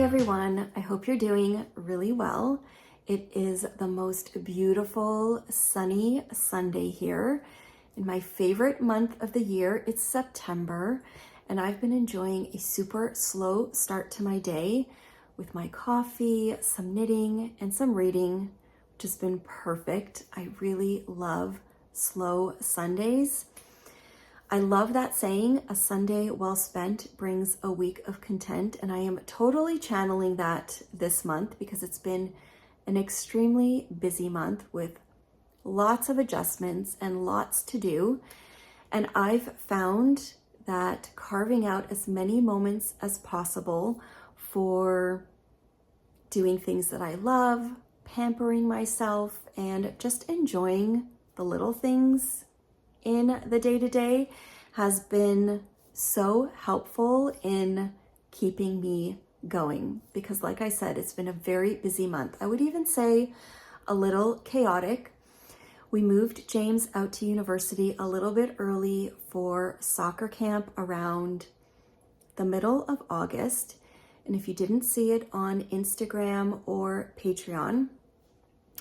everyone. I hope you're doing really well. It is the most beautiful sunny Sunday here in my favorite month of the year. It's September, and I've been enjoying a super slow start to my day with my coffee, some knitting, and some reading, which has been perfect. I really love slow Sundays. I love that saying, a Sunday well spent brings a week of content, and I am totally channeling that this month because it's been an extremely busy month with lots of adjustments and lots to do. And I've found that carving out as many moments as possible for doing things that I love, pampering myself, and just enjoying the little things in the day-to-day has been so helpful in keeping me going, because like I said, it's been a very busy month. I would even say a little chaotic. We moved James out to university a little bit early for soccer camp around the middle of August. And if you didn't see it on Instagram or Patreon,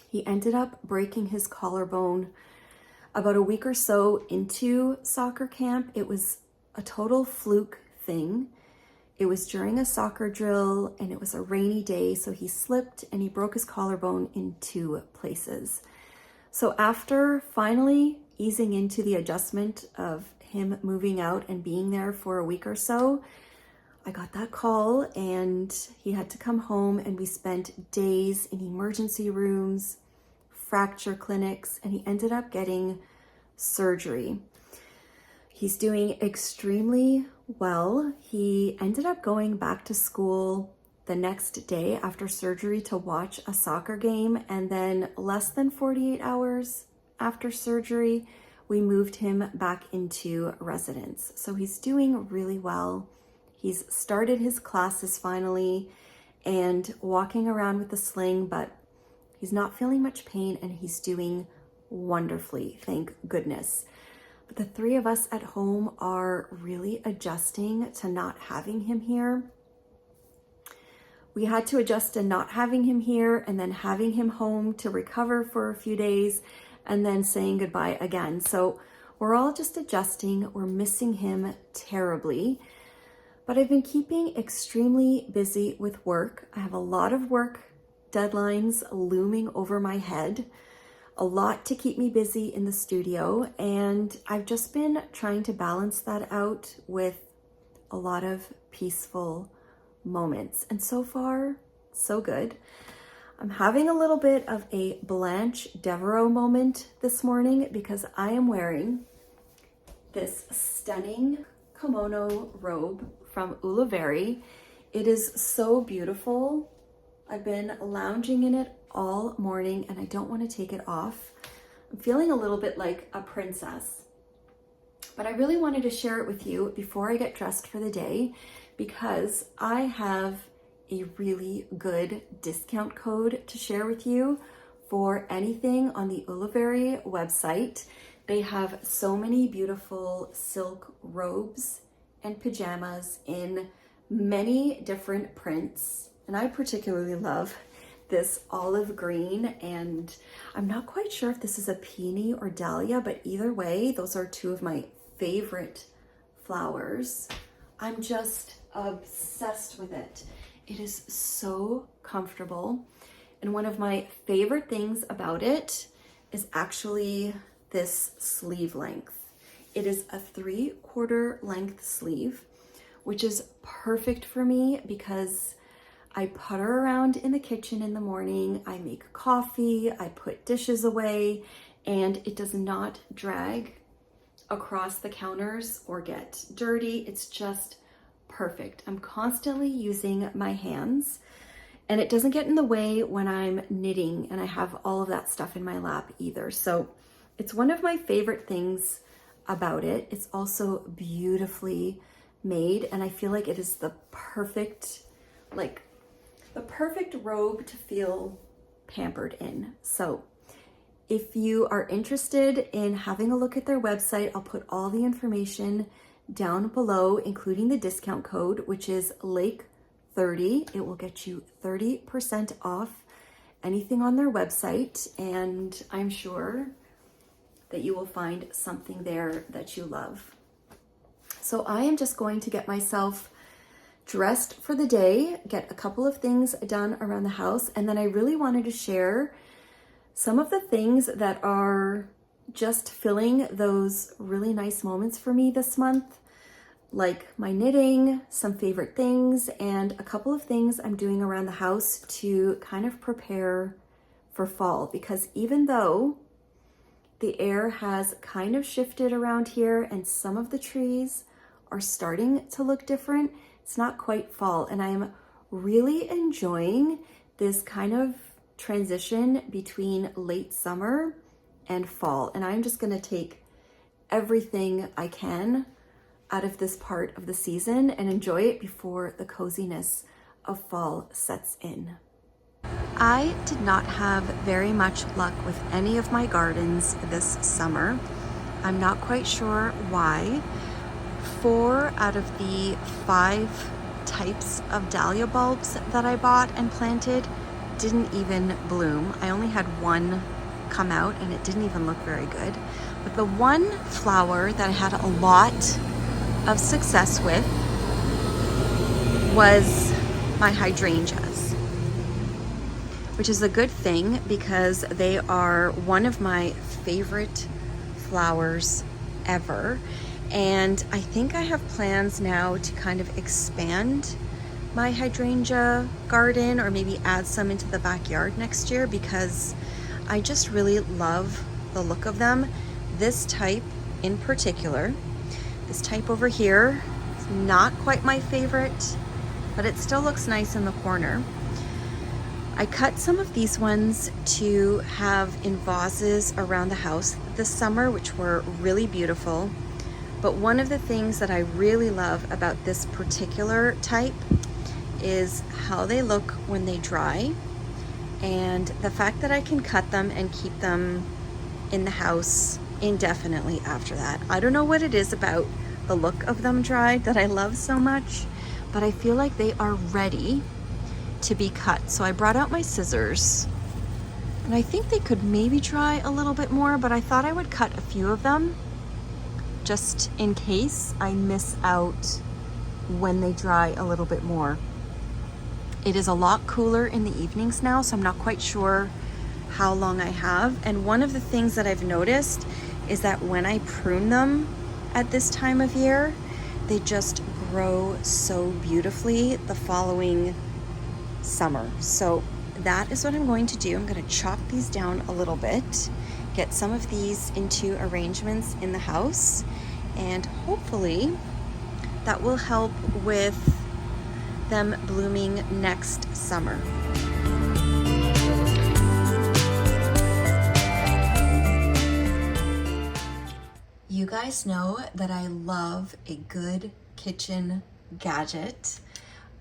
he ended up breaking his collarbone about a week or so into soccer camp. It was a total fluke thing. It was during a soccer drill and it was a rainy day, so he slipped and he broke his collarbone in 2 places. So after finally easing into the adjustment of him moving out and being there for a week or so, I got that call and he had to come home, and we spent days in emergency rooms, fracture clinics, and he ended up getting surgery. He's doing extremely well. He ended up going back to school the next day after surgery to watch a soccer game, and then less than 48 hours after surgery, we moved him back into residence. So he's doing really well. He's started his classes finally and walking around with a sling, but he's not feeling much pain and he's doing wonderfully, thank goodness. But the 3 of us at home are really adjusting to not having him here. We had to adjust to not having him here and then having him home to recover for a few days and then saying goodbye again. So we're all just adjusting. We're missing him terribly. But I've been keeping extremely busy with work. I have a lot of work deadlines looming over my head, a lot to keep me busy in the studio, and I've just been trying to balance that out with a lot of peaceful moments. And so far, so good. I'm having a little bit of a Blanche Devereaux moment this morning because I am wearing this stunning kimono robe from Ravelry. It is so beautiful. I've been lounging in it all morning and I don't want to take it off. I'm feeling a little bit like a princess, but I really wanted to share it with you before I get dressed for the day because I have a really good discount code to share with you for anything on the Ravelry website. They have so many beautiful silk robes and pajamas in many different prints. And I particularly love this olive green, and I'm not quite sure if this is a peony or dahlia, but either way, those are two of my favorite flowers. I'm just obsessed with it. It is so comfortable. And one of my favorite things about it is actually this sleeve length. It is a 3/4 length sleeve, which is perfect for me because I putter around in the kitchen in the morning, I make coffee, I put dishes away, and it does not drag across the counters or get dirty. It's just perfect. I'm constantly using my hands and it doesn't get in the way when I'm knitting and I have all of that stuff in my lap either. So it's one of my favorite things about it. It's also beautifully made and I feel like it is the perfect robe to feel pampered in. So if you are interested in having a look at their website, I'll put all the information down below, including the discount code, which is LAKE30. It will get you 30% off anything on their website, and I'm sure that you will find something there that you love. So I am just going to get myself dressed for the day, get a couple of things done around the house, and then I really wanted to share some of the things that are just filling those really nice moments for me this month, like my knitting, some favorite things, and a couple of things I'm doing around the house to kind of prepare for fall. Because even though the air has kind of shifted around here and some of the trees are starting to look different, it's not quite fall. And I am really enjoying this kind of transition between late summer and fall. And I'm just gonna take everything I can out of this part of the season and enjoy it before the coziness of fall sets in. I did not have very much luck with any of my gardens this summer. I'm not quite sure why. 4 out of the 5 types of dahlia bulbs that I bought and planted didn't even bloom. I only had one come out and it didn't even look very good. But the one flower that I had a lot of success with was my hydrangeas, which is a good thing because they are one of my favorite flowers ever. And I think I have plans now to kind of expand my hydrangea garden or maybe add some into the backyard next year because I just really love the look of them. This type in particular, this type over here, is not quite my favorite, but it still looks nice in the corner. I cut some of these ones to have in vases around the house this summer, which were really beautiful. But one of the things that I really love about this particular type is how they look when they dry, and the fact that I can cut them and keep them in the house indefinitely after that. I don't know what it is about the look of them dried that I love so much, but I feel like they are ready to be cut. So I brought out my scissors and I think they could maybe dry a little bit more, but I thought I would cut a few of them just in case I miss out when they dry a little bit more. It is a lot cooler in the evenings now, so I'm not quite sure how long I have. And one of the things that I've noticed is that when I prune them at this time of year, they just grow so beautifully the following summer. So that is what I'm going to do. I'm going to chop these down a little bit, get some of these into arrangements in the house, and hopefully that will help with them blooming next summer. You guys know that I love a good kitchen gadget.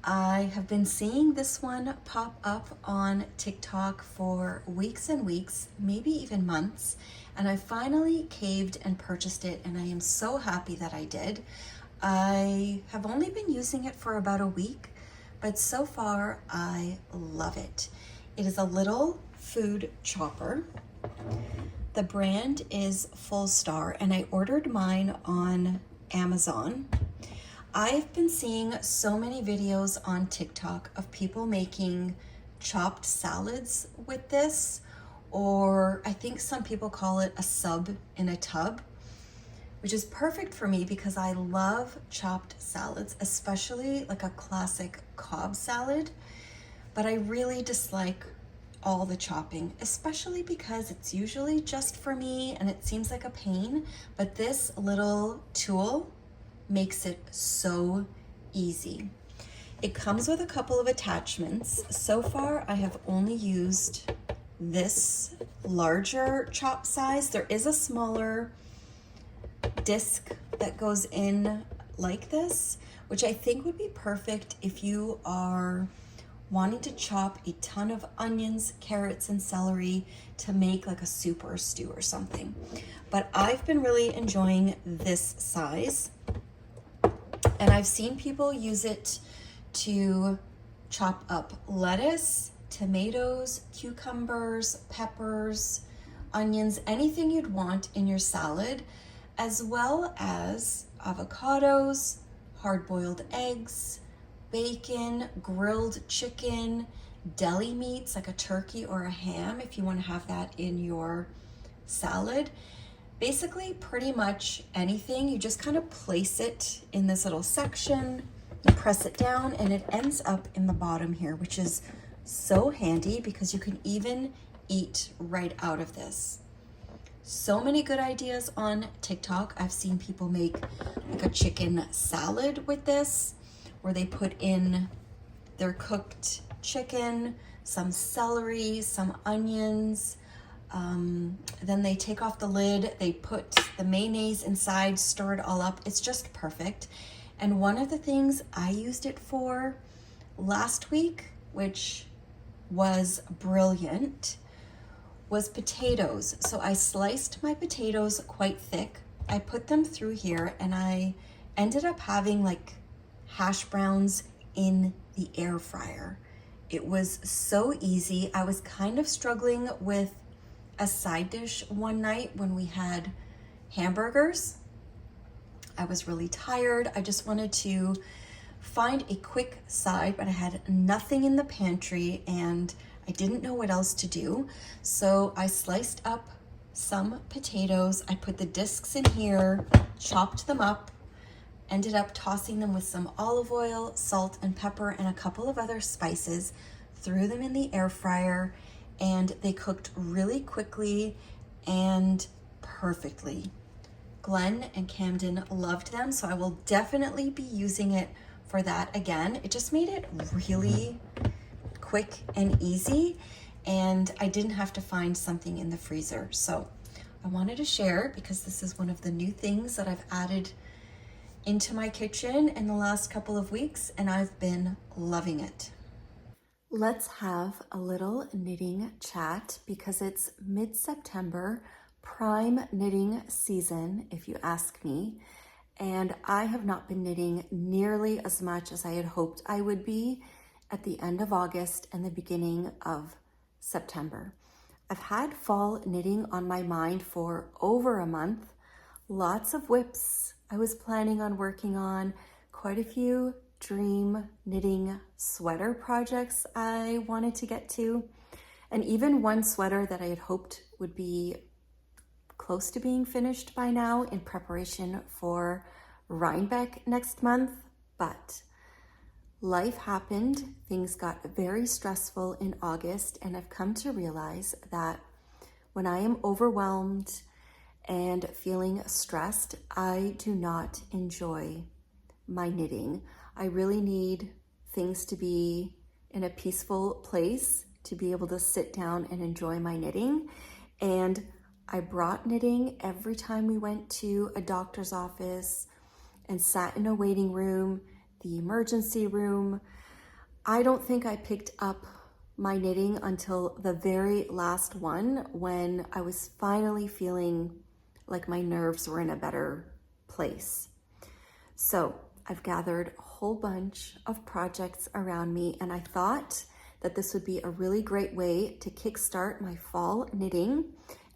I have been seeing this one pop up on TikTok for weeks and weeks, maybe even months, and I finally caved and purchased it, and I am so happy that I did. I have only been using it for about a week, but so far I love it. It is a little food chopper. The brand is Full Star, and I ordered mine on Amazon. I've been seeing so many videos on TikTok of people making chopped salads with this, or I think some people call it a sub in a tub, which is perfect for me because I love chopped salads, especially like a classic Cobb salad, but I really dislike all the chopping, especially because it's usually just for me and it seems like a pain, but this little tool makes it so easy. It comes with a couple of attachments. So far, I have only used this larger chop size. There is a smaller disc that goes in like this, which I think would be perfect if you are wanting to chop a ton of onions, carrots, and celery to make like a soup or a stew or something. But I've been really enjoying this size. And I've seen people use it to chop up lettuce, tomatoes, cucumbers, peppers, onions, anything you'd want in your salad, as well as avocados, hard-boiled eggs, bacon, grilled chicken, deli meats like a turkey or a ham if you want to have that in your salad. Basically, pretty much anything. You just kind of place it in this little section, you press it down, and it ends up in the bottom here, which is so handy because you can even eat right out of this. So many good ideas on TikTok. I've seen people make like a chicken salad with this, where they put in their cooked chicken, some celery, some onions, then they take off the lid, they put the mayonnaise inside, stir it all up. It's just perfect. And one of the things I used it for last week, which was brilliant, was potatoes. So I sliced my potatoes quite thick. I put them through here, and I ended up having like hash browns in the air fryer. It was so easy. I was kind of struggling with a side dish one night when we had hamburgers. I was really tired. I just wanted to find a quick side, but I had nothing in the pantry and I didn't know what else to do. So I sliced up some potatoes. I put the discs in here, chopped them up, ended up tossing them with some olive oil, salt and pepper, and a couple of other spices, threw them in the air fryer, and they cooked really quickly and perfectly. Glenn and Camden loved them, so I will definitely be using it for that again. It just made it really quick and easy, and I didn't have to find something in the freezer. So I wanted to share because this is one of the new things that I've added into my kitchen in the last couple of weeks, and I've been loving it. Let's have a little knitting chat because it's mid-September, prime knitting season, if you ask me. And I have not been knitting nearly as much as I had hoped I would be at the end of August and the beginning of September. I've had fall knitting on my mind for over a month. Lots of whips I was planning on working on, quite a few dream knitting sweater projects I wanted to get to, and even one sweater that I had hoped would be close to being finished by now in preparation for Rybeck next month. but life happened. Things got very stressful in August, and I've come to realize that when I am overwhelmed and feeling stressed, I do not enjoy my knitting. I really need things to be in a peaceful place to be able to sit down and enjoy my knitting. And I brought knitting every time we went to a doctor's office and sat in a waiting room, the emergency room. I don't think I picked up my knitting until the very last one, when I was finally feeling like my nerves were in a better place. So I've gathered a whole bunch of projects around me, and I thought that this would be a really great way to kickstart my fall knitting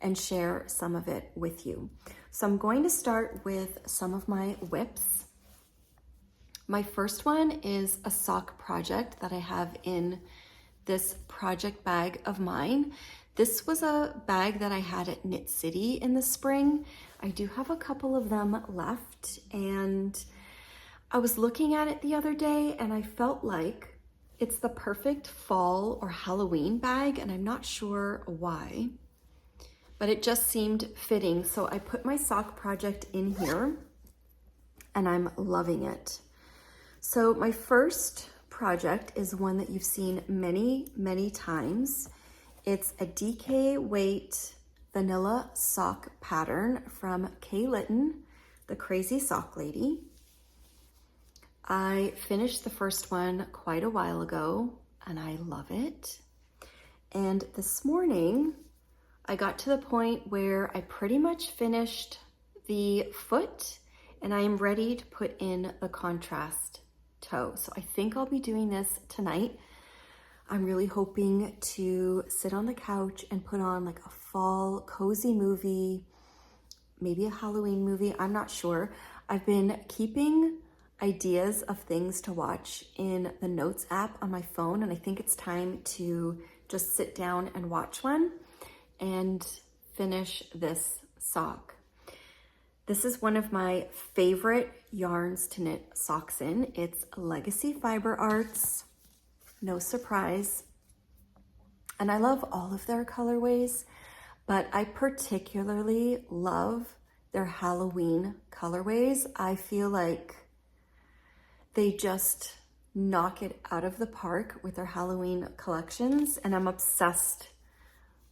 and share some of it with you. So I'm going to start with some of my whips. My first one is a sock project that I have in this project bag of mine. This was a bag that I had at Knit City in the spring. I do have a couple of them left, and I was looking at it the other day and I felt like it's the perfect fall or Halloween bag, and I'm not sure why, but it just seemed fitting. So I put my sock project in here and I'm loving it. So my first project is one that you've seen many, many times. It's a DK weight vanilla sock pattern from Kay Litton, the Crazy Sock Lady. I finished the first one quite a while ago and I love it. And this morning I got to the point where I pretty much finished the foot and I am ready to put in the contrast toe. So I think I'll be doing this tonight. I'm really hoping to sit on the couch and put on like a fall cozy movie, maybe a Halloween movie, I'm not sure. I've been keeping ideas of things to watch in the notes app on my phone, and I think it's time to just sit down and watch one and finish this sock. This is one of my favorite yarns to knit socks in. It's Legacy Fiber Arts, no surprise. And I love all of their colorways, but I particularly love their Halloween colorways. I feel like they just knock it out of the park with their Halloween collections, and I'm obsessed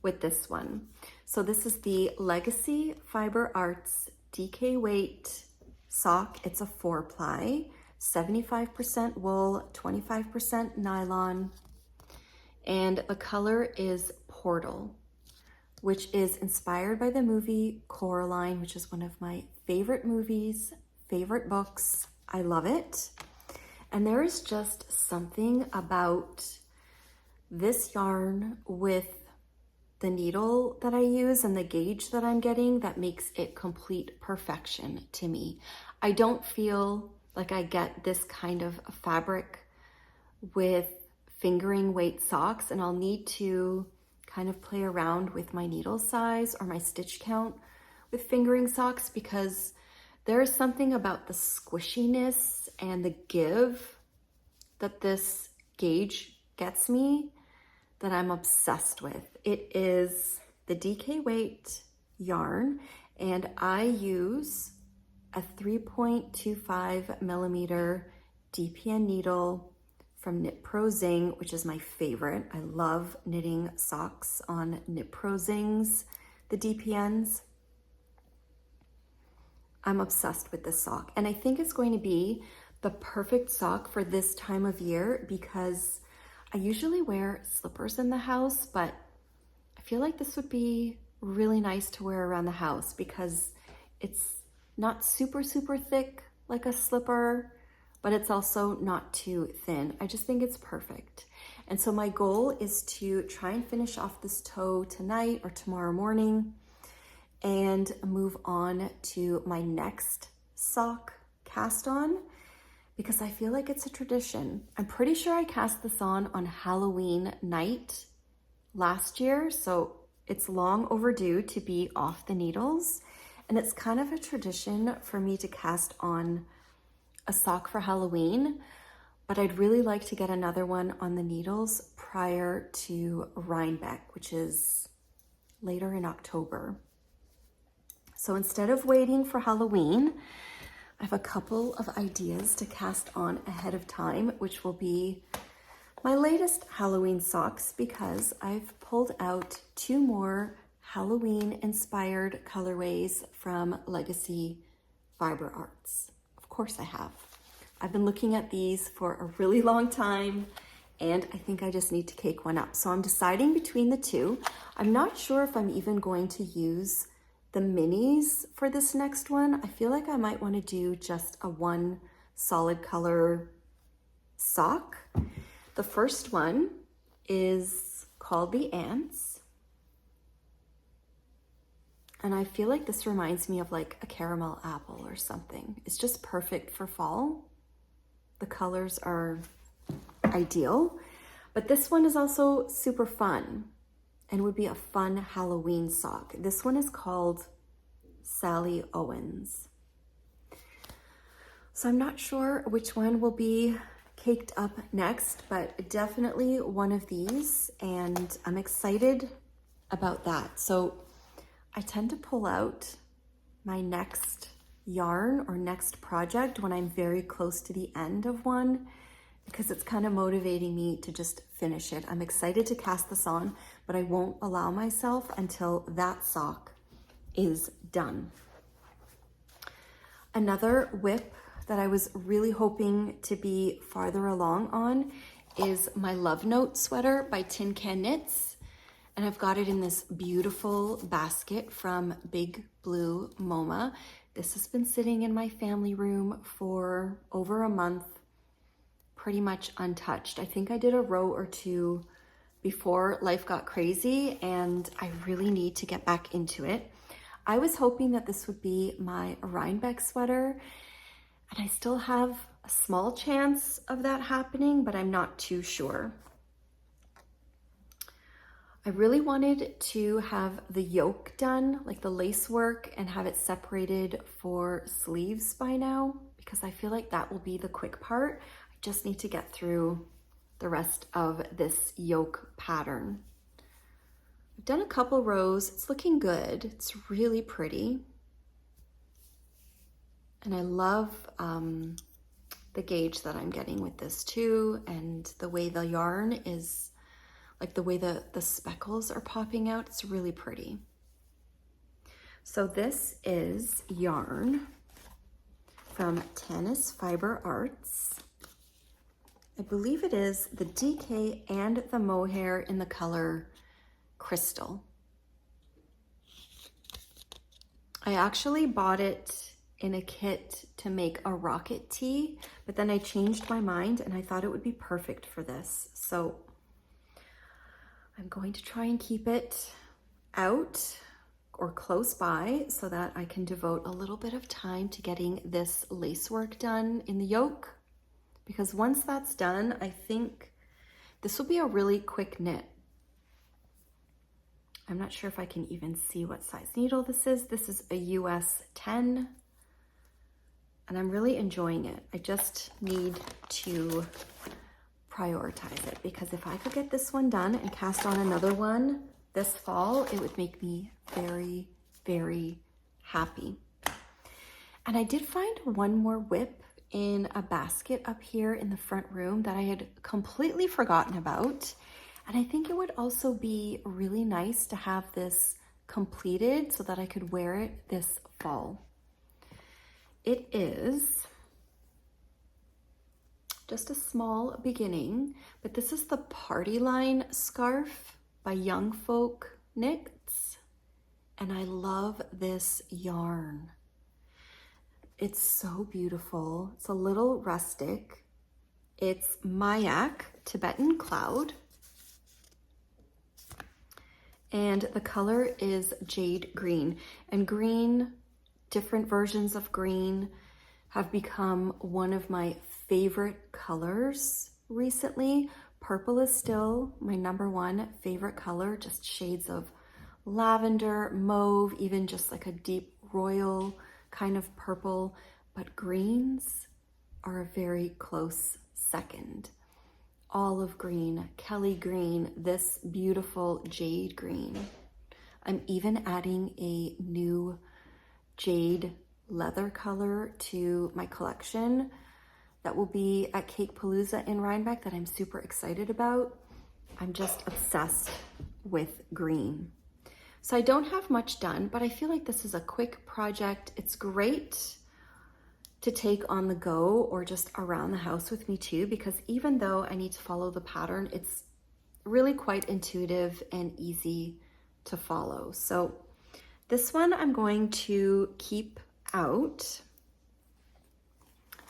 with this one. So this is the Legacy Fiber Arts DK weight sock. It's a 4-ply, 75% wool, 25% nylon, and the color is Portal, which is inspired by the movie Coraline, which is one of my favorite movies, favorite books. I love it. And there is just something about this yarn with the needle that I use and the gauge that I'm getting that makes it complete perfection to me. I don't feel like I get this kind of fabric with fingering weight socks, and I'll need to kind of play around with my needle size or my stitch count with fingering socks, because there is something about the squishiness and the give that this gauge gets me that I'm obsessed with. It is the DK weight yarn, and I use a 3.25 millimeter DPN needle from Knit Pro Zing, which is my favorite. I love knitting socks on Knit Pro Zings, the DPNs. I'm obsessed with this sock, and I think it's going to be the perfect sock for this time of year, because I usually wear slippers in the house, but I feel like this would be really nice to wear around the house because it's not super, super thick like a slipper, but it's also not too thin. I just think it's perfect. And so my goal is to try and finish off this toe tonight or tomorrow morning and move on to my next sock cast on, because I feel like it's a tradition. I'm pretty sure I cast this on Halloween night last year, so it's long overdue to be off the needles. And it's kind of a tradition for me to cast on a sock for Halloween, but I'd really like to get another one on the needles prior to Rybeck, which is later in October. So instead of waiting for Halloween, I have a couple of ideas to cast on ahead of time, which will be my latest Halloween socks, because I've pulled out 2 more Halloween-inspired colorways from Legacy Fiber Arts. Of course I have. I've been looking at these for a really long time, and I think I just need to cake one up. So I'm deciding between the 2. I'm not sure if I'm even going to use the minis for this next one. I feel like I might want to do just a 1 solid color sock. The first one is called the Ants. And I feel like this reminds me of like a caramel apple or something. It's just perfect for fall. The colors are ideal, but this one is also super fun and would be a fun Halloween sock. This one is called Sally Owens. So I'm not sure which one will be caked up next, but definitely one of these, and I'm excited about that. So I tend to pull out my next yarn or next project when I'm very close to the end of one, because it's kind of motivating me to just finish it. I'm excited to cast this on, but I won't allow myself until that sock is done. Another whip that I was really hoping to be farther along on is my Love Note sweater by Tin Can Knits. And I've got it in this beautiful basket from Big Blue MoMA. This has been sitting in my family room for over a month, pretty much untouched. I think I did a row or 2 before life got crazy, and I really need to get back into it. I was hoping that this would be my Rybeck sweater, and I still have a small chance of that happening, but I'm not too sure. I really wanted to have the yoke done, like the lace work, and have it separated for sleeves by now, because I feel like that will be the quick part. I just need to get through the rest of this yoke pattern. I've done a couple rows. It's looking good. It's really pretty. And I love the gauge that I'm getting with this too, and the way the yarn is, like the way the speckles are popping out. It's really pretty. So this is yarn from Tennis Fiber Arts. I believe it is the DK and the mohair in the color Crystal. I actually bought it in a kit to make a rocket tee, but then I changed my mind and I thought it would be perfect for this. So I'm going to try and keep it out or close by so that I can devote a little bit of time to getting this lace work done in the yoke, because once that's done, I think this will be a really quick knit. I'm not sure if I can even see what size needle this is. This is a US 10. And I'm really enjoying it. I just need to prioritize it, because if I could get this one done and cast on another one this fall, it would make me very, very happy. And I did find one more whip in a basket up here in the front room that I had completely forgotten about. And I think it would also be really nice to have this completed so that I could wear it this fall. It is just a small beginning, but this is the Party Line scarf by Young Folk Knits, and I love this yarn. It's so beautiful. It's a little rustic. It's Mayak Tibetan Cloud, and the color is Jade Green. And green, different versions of green, have become one of my favorite colors recently. Purple is still my #1 favorite color, just shades of lavender, mauve, even just like a deep royal kind of purple. But greens are a very close second. Olive green, Kelly green, this beautiful jade green. I'm even adding a new jade leather color to my collection that will be at Cake Palooza in Rybeck that I'm super excited about. I'm just obsessed with green. So I don't have much done, but I feel like this is a quick project. It's great to take on the go or just around the house with me too, because even though I need to follow the pattern, it's really quite intuitive and easy to follow. So this one I'm going to keep out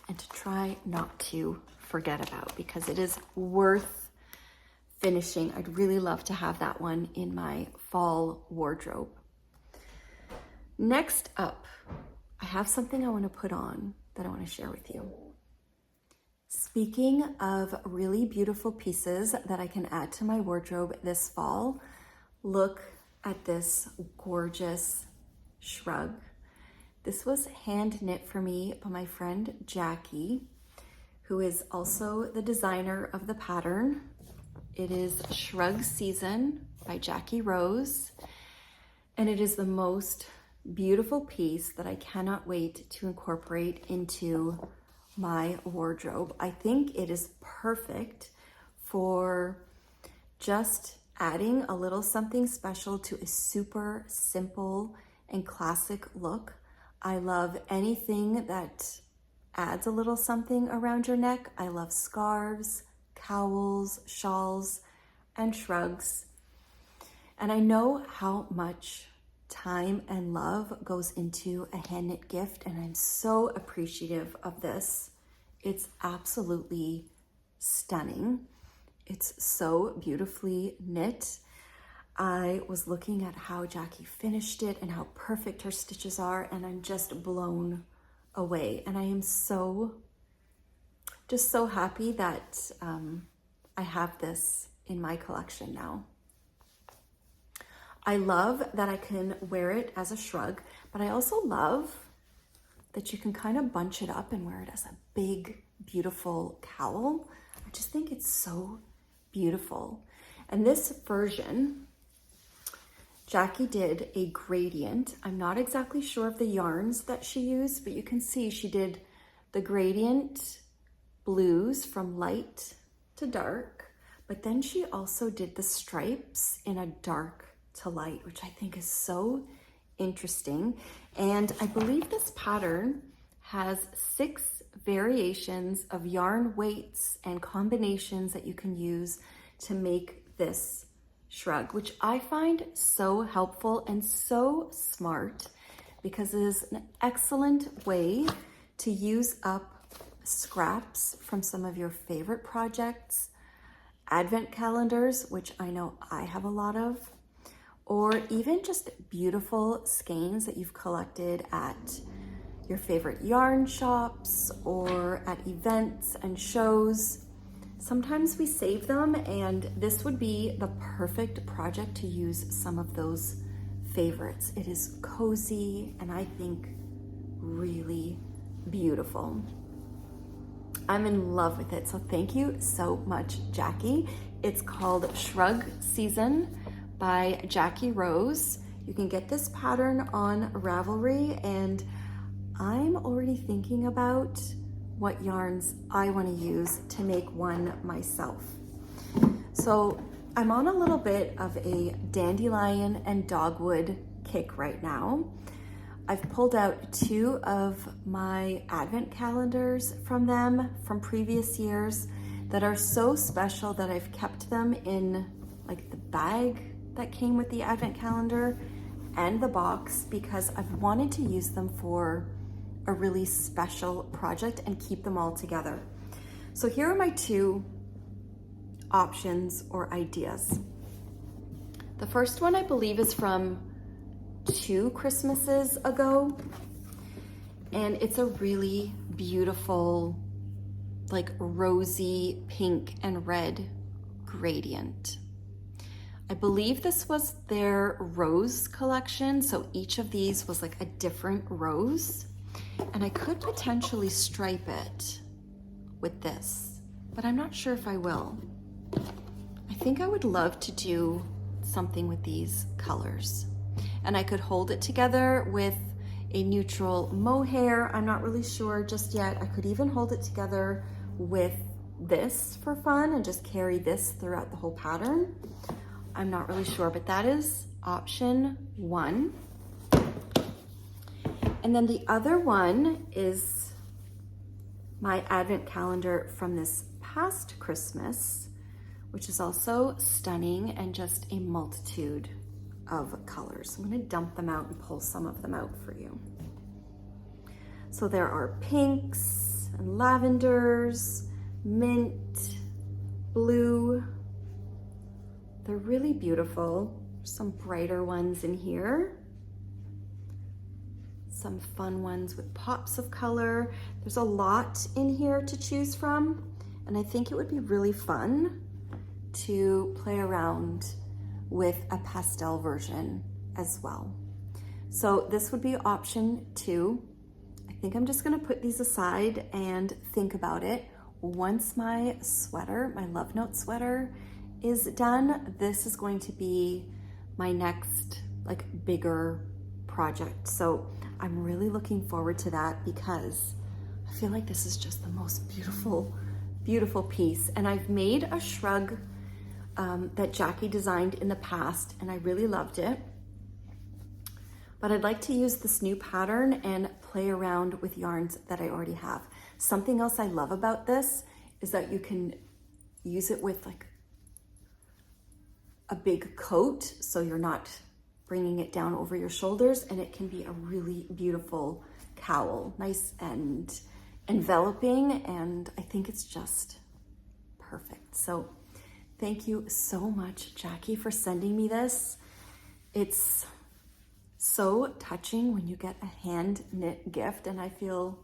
and to try not to forget about, because it is worth finishing. I'd really love to have that one in my fall wardrobe. Next up, I have something I want to put on that I want to share with you. Speaking of really beautiful pieces that I can add to my wardrobe this fall, look at this gorgeous shrug. This was hand knit for me by my friend Jackie, who is also the designer of the pattern. It is Shrug Season by Jackie Rose, and it is the most beautiful piece that I cannot wait to incorporate into my wardrobe. I think it is perfect for just adding a little something special to a super simple and classic look. I love anything that adds a little something around your neck. I love scarves, cowls, shawls, and shrugs. And I know how much time and love goes into a hand knit gift, and I'm so appreciative of this. It's absolutely stunning. It's so beautifully knit. I was looking at how Jackie finished it and how perfect her stitches are, and I'm just blown away. And I am just so happy that I have this in my collection now. I love that I can wear it as a shrug, but I also love that you can kind of bunch it up and wear it as a big, beautiful cowl. I just think it's so beautiful. And this version, Jackie did a gradient. I'm not exactly sure of the yarns that she used, but you can see she did the gradient blues from light to dark, but then she also did the stripes in a dark to light, which I think is so interesting. And I believe this pattern has 6 variations of yarn weights and combinations that you can use to make this shrug, which I find so helpful and so smart, because it is an excellent way to use up scraps from some of your favorite projects, advent calendars, which I know I have a lot of, or even just beautiful skeins that you've collected at your favorite yarn shops or at events and shows. Sometimes we save them, and this would be the perfect project to use some of those favorites. It is cozy and I think really beautiful. I'm in love with it, so thank you so much, Jackie. It's called Shrug Season by Jackie Rose. You can get this pattern on Ravelry, and I'm already thinking about what yarns I want to use to make one myself. So I'm on a little bit of a dandelion and dogwood kick right now. I've pulled out 2 of my advent calendars from them from previous years that are so special that I've kept them in like the bag that came with the advent calendar and the box, because I've wanted to use them for a really special project and keep them all together. So here are my 2 options or ideas. The first one I believe is from 2 Christmases ago, and it's a really beautiful like rosy pink and red gradient. I believe this was their rose collection, so each of these was like a different rose, and I could potentially stripe it. with this, but I'm not sure if I will. I think I would love to do something with these colors. And I could hold it together with a neutral mohair. I'm not really sure just yet. I could even hold it together with this for fun and just carry this throughout the whole pattern. I'm not really sure, but that is option one. And then the other one is my advent calendar from this past Christmas, which is also stunning and just a multitude of colors. I'm gonna dump them out and pull some of them out for you. So there are pinks and lavenders, mint, blue. They're really beautiful. There's some brighter ones in here. Some fun ones with pops of color. There's a lot in here to choose from, and I think it would be really fun to play around with a pastel version as well. So this would be option two. I think I'm just gonna put these aside and think about it. Once my sweater, my Love Note sweater is done, this is going to be my next like bigger project. So I'm really looking forward to that because I feel like this is just the most beautiful, beautiful piece. And I've made a shrug that Jackie designed in the past, and I really loved it. But I'd like to use this new pattern and play around with yarns that I already have. Something else I love about this is that you can use it with like a big coat, so you're not bringing it down over your shoulders, and it can be a really beautiful cowl, nice and enveloping, and I think it's just perfect. So thank you so much, Jackie, for sending me this. It's so touching when you get a hand knit gift, and I feel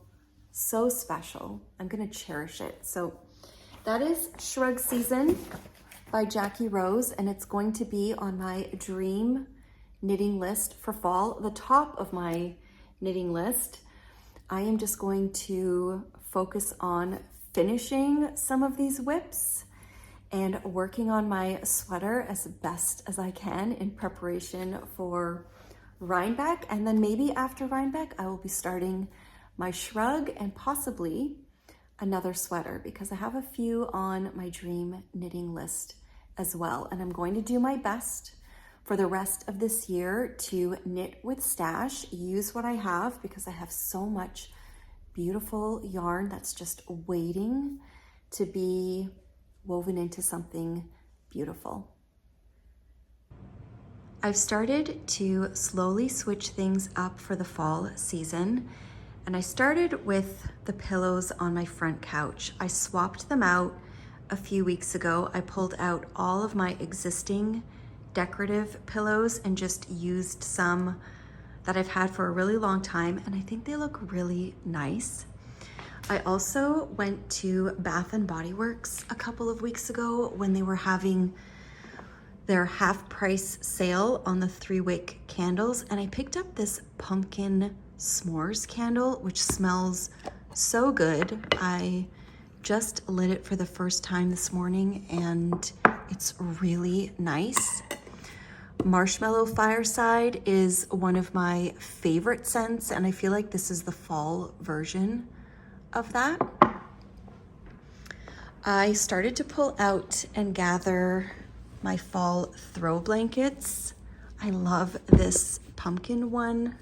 so special. I'm gonna cherish it. So that is Shrug Season by Jackie Rose, and it's going to be on my dream knitting list for fall, the top of my knitting list. I am just going to focus on finishing some of these whips and working on my sweater as best as I can in preparation for Rybeck. And then maybe after Rybeck, I will be starting my shrug and possibly another sweater, because I have a few on my dream knitting list as well. And I'm going to do my best for the rest of this year to knit with stash, use what I have, because I have so much beautiful yarn that's just waiting to be woven into something beautiful. I've started to slowly switch things up for the fall season, and I started with the pillows on my front couch. I swapped them out a few weeks ago. I pulled out all of my existing decorative pillows and just used some that I've had for a really long time, and I think they look really nice. I also went to Bath and Body Works a couple of weeks ago when they were having their half price sale on the 3-wick candles, and I picked up this pumpkin s'mores candle, which smells so good. I just lit it for the first time this morning, and it's really nice. Marshmallow Fireside is one of my favorite scents, and I feel like this is the fall version of that. I started to pull out and gather my fall throw blankets. I love this pumpkin one.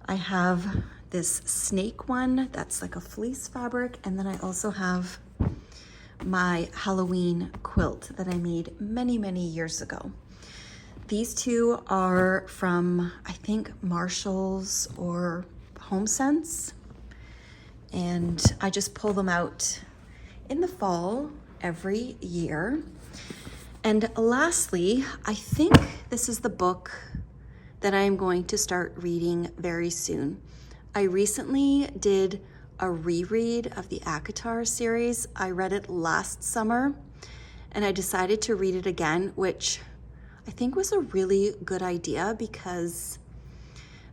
I have this snake one that's like a fleece fabric, and then I also have my Halloween quilt that I made many, many years ago. These two are from, I think, Marshall's or HomeSense, and I just pull them out in the fall every year. And lastly, I think this is the book that I am going to start reading very soon. I recently did a reread of the ACOTAR series. I read it last summer, and I decided to read it again, which I think was a really good idea because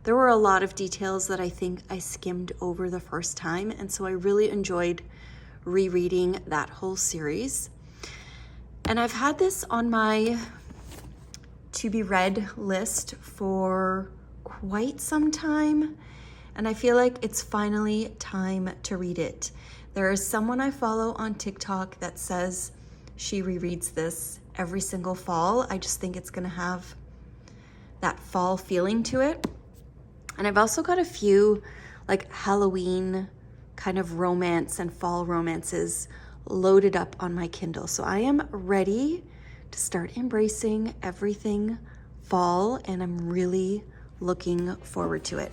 there were a lot of details that I think I skimmed over the first time, and so I really enjoyed rereading that whole series. And I've had this on my to be read list for quite some time, and I feel like it's finally time to read it. There is someone I follow on TikTok that says she rereads this every single fall. I just think it's gonna have that fall feeling to it. And I've also got a few like Halloween kind of romance and fall romances loaded up on my Kindle. So I am ready to start embracing everything fall, and I'm really looking forward to it.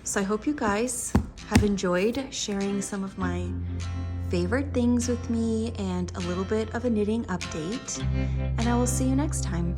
So I hope you guys have enjoyed sharing some of my favorite things with me and a little bit of a knitting update, and I will see you next time.